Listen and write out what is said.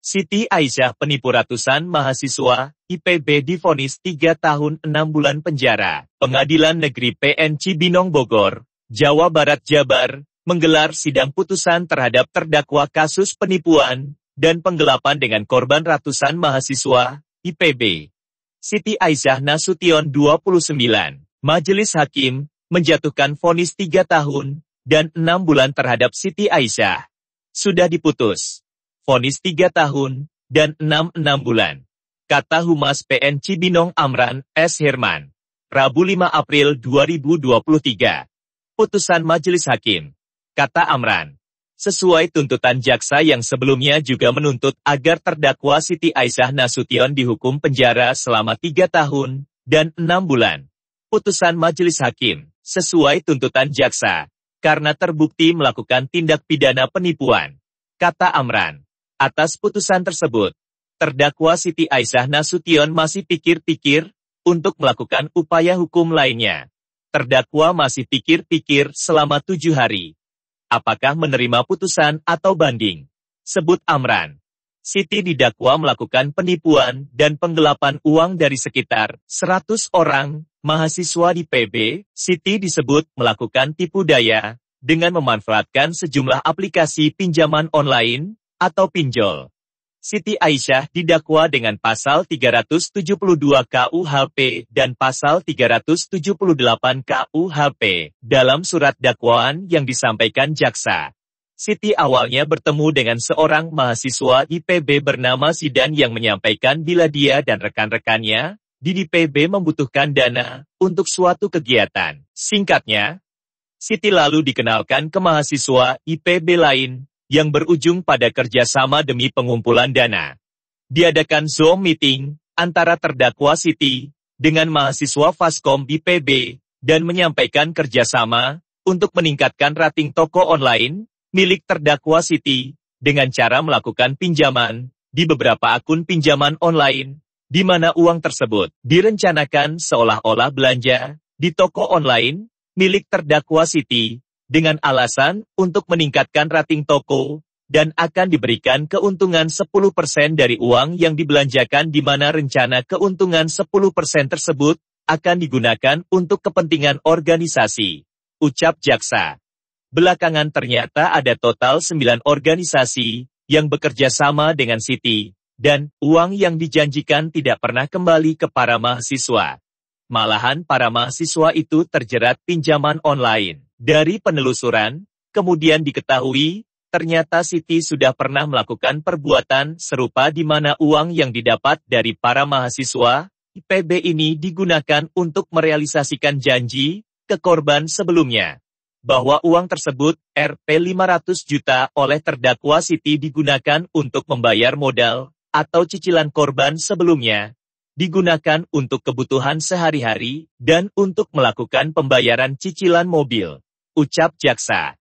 Siti Aisyah penipu ratusan mahasiswa, IPB divonis 3 tahun 6 bulan penjara. Pengadilan Negeri PN Cibinong Bogor, Jawa Barat Jabar, menggelar sidang putusan terhadap terdakwa kasus penipuan dan penggelapan dengan korban ratusan mahasiswa, IPB. Siti Aisyah Nasution 29, Majelis Hakim, menjatuhkan vonis 3 tahun dan 6 bulan terhadap Siti Aisyah. Sudah diputus. Vonis 3 tahun dan 6 bulan. Kata Humas PN Cibinong Amran S. Herman. Rabu 5 April 2023. Putusan Majelis Hakim. Kata Amran. Sesuai tuntutan jaksa yang sebelumnya juga menuntut agar terdakwa Siti Aisyah Nasution dihukum penjara selama 3 tahun dan 6 bulan. Putusan Majelis Hakim. Sesuai tuntutan jaksa. Karena terbukti melakukan tindak pidana penipuan. Kata Amran. Atas putusan tersebut, terdakwa Siti Aisyah Nasution masih pikir-pikir untuk melakukan upaya hukum lainnya. Terdakwa masih pikir-pikir selama 7 hari. Apakah menerima putusan atau banding? Sebut Amran. Siti didakwa melakukan penipuan dan penggelapan uang dari sekitar 100 orang mahasiswa di PB. Siti disebut melakukan tipu daya dengan memanfaatkan sejumlah aplikasi pinjaman online atau pinjol. Siti Aisyah didakwa dengan pasal 372 KUHP dan pasal 378 KUHP dalam surat dakwaan yang disampaikan jaksa. Siti awalnya bertemu dengan seorang mahasiswa IPB bernama Zidan yang menyampaikan bila dia dan rekan-rekannya di IPB membutuhkan dana untuk suatu kegiatan. Singkatnya, Siti lalu dikenalkan ke mahasiswa IPB lain yang berujung pada kerjasama demi pengumpulan dana. Diadakan Zoom meeting antara terdakwa Siti dengan mahasiswa Faskom IPB dan menyampaikan kerjasama untuk meningkatkan rating toko online milik terdakwa Siti dengan cara melakukan pinjaman di beberapa akun pinjaman online di mana uang tersebut direncanakan seolah-olah belanja di toko online milik terdakwa Siti dengan alasan untuk meningkatkan rating toko dan akan diberikan keuntungan 10% dari uang yang dibelanjakan di mana rencana keuntungan 10% tersebut akan digunakan untuk kepentingan organisasi. Ucap jaksa. Belakangan ternyata ada total 9 organisasi yang bekerja sama dengan Siti dan uang yang dijanjikan tidak pernah kembali ke para mahasiswa. Malahan para mahasiswa itu terjerat pinjaman online. Dari penelusuran, kemudian diketahui, ternyata Siti sudah pernah melakukan perbuatan serupa di mana uang yang didapat dari para mahasiswa IPB ini digunakan untuk merealisasikan janji ke korban sebelumnya. Bahwa uang tersebut, Rp 500 juta oleh terdakwa Siti digunakan untuk membayar modal atau cicilan korban sebelumnya. Digunakan untuk kebutuhan sehari-hari dan untuk melakukan pembayaran cicilan mobil. Ucap jaksa.